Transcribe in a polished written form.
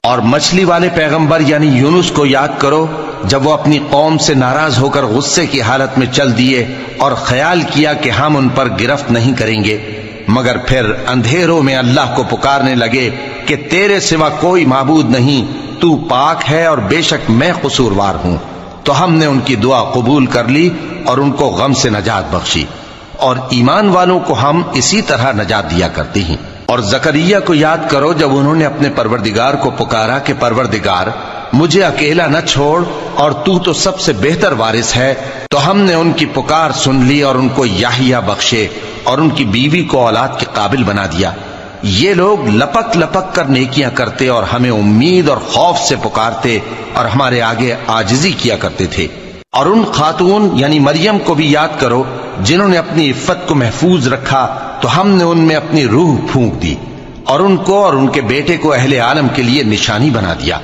اور مچھلی والے پیغمبر یعنی یونس کو یاد کرو جب وہ اپنی قوم سے ناراض ہو کر غصے کی حالت میں چل دیے اور خیال کیا کہ ہم ان پر گرفت نہیں کریں گے، مگر پھر اندھیروں میں اللہ کو پکارنے لگے کہ تیرے سوا کوئی معبود نہیں، تو پاک ہے اور بے شک میں قصوروار ہوں۔ تو ہم نے ان کی دعا قبول کر لی اور ان کو غم سے نجات بخشی، اور ایمان والوں کو ہم اسی طرح نجات دیا کرتے ہیں۔ اور زکریا کو یاد کرو جب انہوں نے اپنے پروردگار کو پکارا کہ پروردگار مجھے اکیلا نہ چھوڑ اور تو سب سے بہتر وارث ہے، تو ہم نے ان کی پکار سن لی اور ان کو یحییٰ بخشے اور ان کی بیوی کو اولاد کے قابل بنا دیا۔ یہ لوگ لپک لپک کر نیکیاں کرتے اور ہمیں امید اور خوف سے پکارتے اور ہمارے آگے عاجزی کیا کرتے تھے۔ اور ان خاتون یعنی مریم کو بھی یاد کرو جنہوں نے اپنی عفت کو محفوظ رکھا، تو ہم نے ان میں اپنی روح پھونک دی اور ان کو اور ان کے بیٹے کو اہل عالم کے لیے نشانی بنا دیا۔